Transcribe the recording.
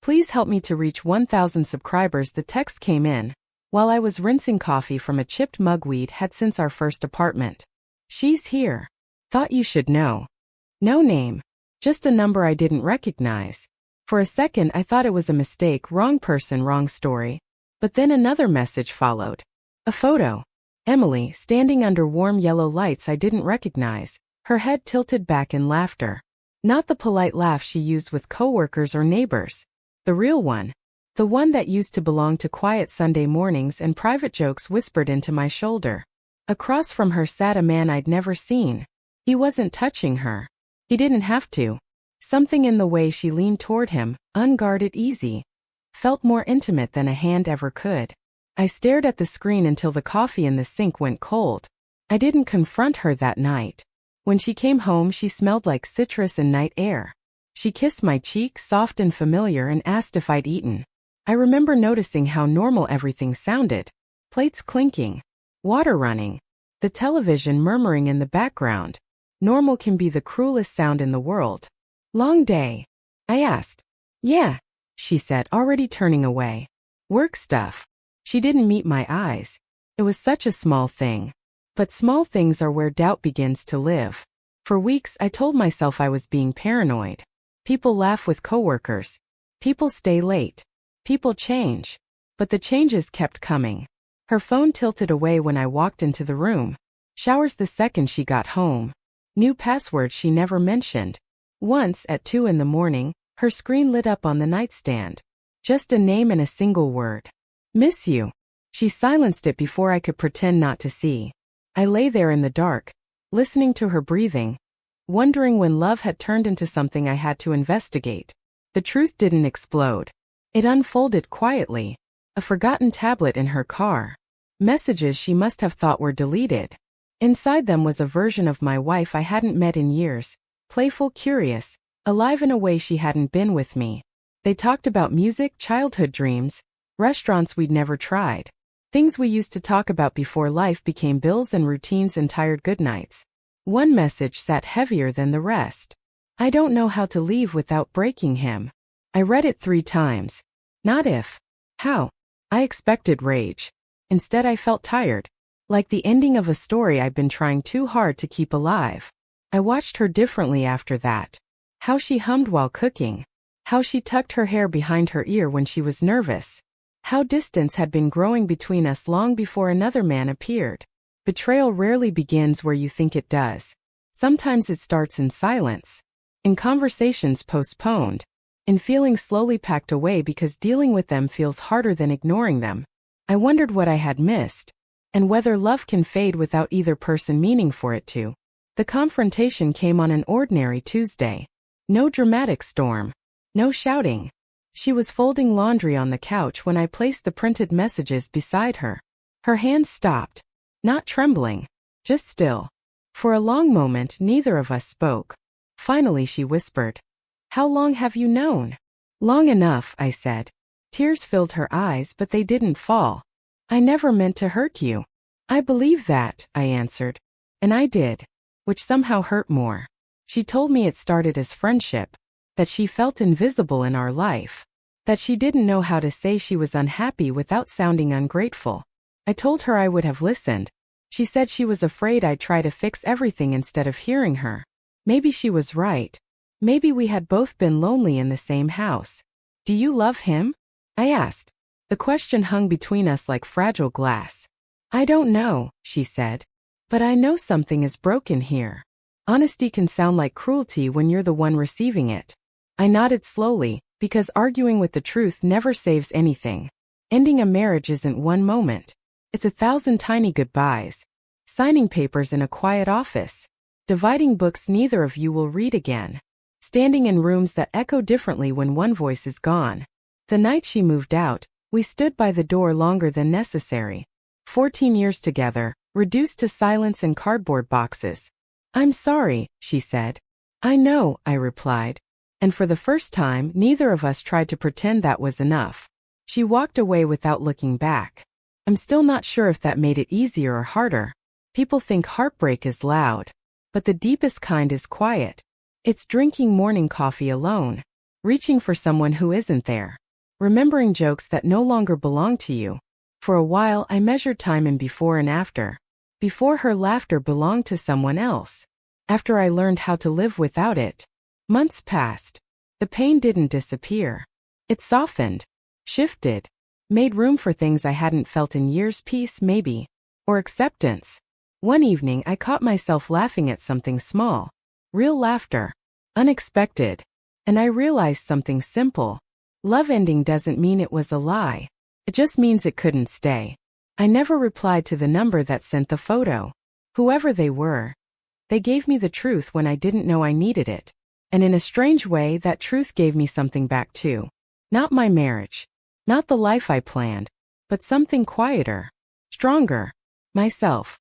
Please help me to reach 1,000 subscribers. The text came in while I was rinsing coffee from a chipped mug we'd had since our first apartment. She's here. Thought you should know. No name. Just a number I didn't recognize. For a second I thought it was a mistake, wrong person, wrong story. But then another message followed. A photo. Emily, standing under warm yellow lights I didn't recognize, her head tilted back in laughter. Not the polite laugh she used with coworkers or neighbors. The real one. The one that used to belong to quiet Sunday mornings and private jokes whispered into my shoulder. Across from her sat a man I'd never seen. He wasn't touching her. He didn't have to. Something in the way she leaned toward him, unguarded, easy, felt more intimate than a hand ever could. I stared at the screen until the coffee in the sink went cold. I didn't confront her that night. When she came home, she smelled like citrus and night air. She kissed my cheek, soft and familiar, and asked if I'd eaten. I remember noticing how normal everything sounded. Plates clinking. Water running. The television murmuring in the background. Normal can be the cruelest sound in the world. Long day? I asked. Yeah, she said, already turning away. Work stuff. She didn't meet my eyes. It was such a small thing. But small things are where doubt begins to live. For weeks I told myself I was being paranoid. People laugh with coworkers. People stay late. People change. But the changes kept coming. Her phone tilted away when I walked into the room. Showers the second she got home. New password she never mentioned. Once, at 2 in the morning, her screen lit up on the nightstand. Just a name and a single word. Miss you. She silenced it before I could pretend not to see. I lay there in the dark, listening to her breathing, wondering when love had turned into something I had to investigate. The truth didn't explode. It unfolded quietly. A forgotten tablet in her car. Messages she must have thought were deleted. Inside them was a version of my wife I hadn't met in years, playful, curious, alive in a way she hadn't been with me. They talked about music, childhood dreams, restaurants we'd never tried. Things we used to talk about before life became bills and routines and tired goodnights. One message sat heavier than the rest. I don't know how to leave without breaking him. I read it 3 times. Not if. How. I expected rage. Instead I felt tired. Like the ending of a story I'd been trying too hard to keep alive. I watched her differently after that. How she hummed while cooking. How she tucked her hair behind her ear when she was nervous. How distance had been growing between us long before another man appeared. Betrayal rarely begins where you think it does. Sometimes it starts in silence. In conversations postponed. In feelings slowly packed away because dealing with them feels harder than ignoring them. I wondered what I had missed. And whether love can fade without either person meaning for it to. The confrontation came on an ordinary Tuesday. No dramatic storm. No shouting. She was folding laundry on the couch when I placed the printed messages beside her. Her hands stopped. Not trembling. Just still. For a long moment neither of us spoke. Finally she whispered. How long have you known? Long enough, I said. Tears filled her eyes but they didn't fall. I never meant to hurt you. I believe that, I answered. And I did. Which somehow hurt more. She told me it started as friendship. That she felt invisible in our life. That she didn't know how to say she was unhappy without sounding ungrateful. I told her I would have listened. She said she was afraid I'd try to fix everything instead of hearing her. Maybe she was right. Maybe we had both been lonely in the same house. Do you love him? I asked. The question hung between us like fragile glass. I don't know, she said. But I know something is broken here. Honesty can sound like cruelty when you're the one receiving it. I nodded slowly, because arguing with the truth never saves anything. Ending a marriage isn't one moment. It's 1,000 tiny goodbyes. Signing papers in a quiet office. Dividing books neither of you will read again. Standing in rooms that echo differently when one voice is gone. The night she moved out, we stood by the door longer than necessary. 14 years together, reduced to silence and cardboard boxes. I'm sorry, she said. I know, I replied. And for the first time, neither of us tried to pretend that was enough. She walked away without looking back. I'm still not sure if that made it easier or harder. People think heartbreak is loud. But the deepest kind is quiet. It's drinking morning coffee alone. reaching for someone who isn't there, remembering jokes that no longer belong to you. For a while I measured time in before and after. Before, her laughter belonged to someone else. After, I learned how to live without it. Months passed. The pain didn't disappear. It softened, shifted, made room for things I hadn't felt in years. Peace, maybe, or acceptance. One evening I caught myself laughing at something small. Real laughter. Unexpected. And I realized something simple. Love ending doesn't mean it was a lie. It just means it couldn't stay. I never replied to the number that sent the photo. Whoever they were, they gave me the truth when I didn't know I needed it. And in a strange way, that truth gave me something back too. Not my marriage. Not the life I planned. But something quieter. Stronger. Myself.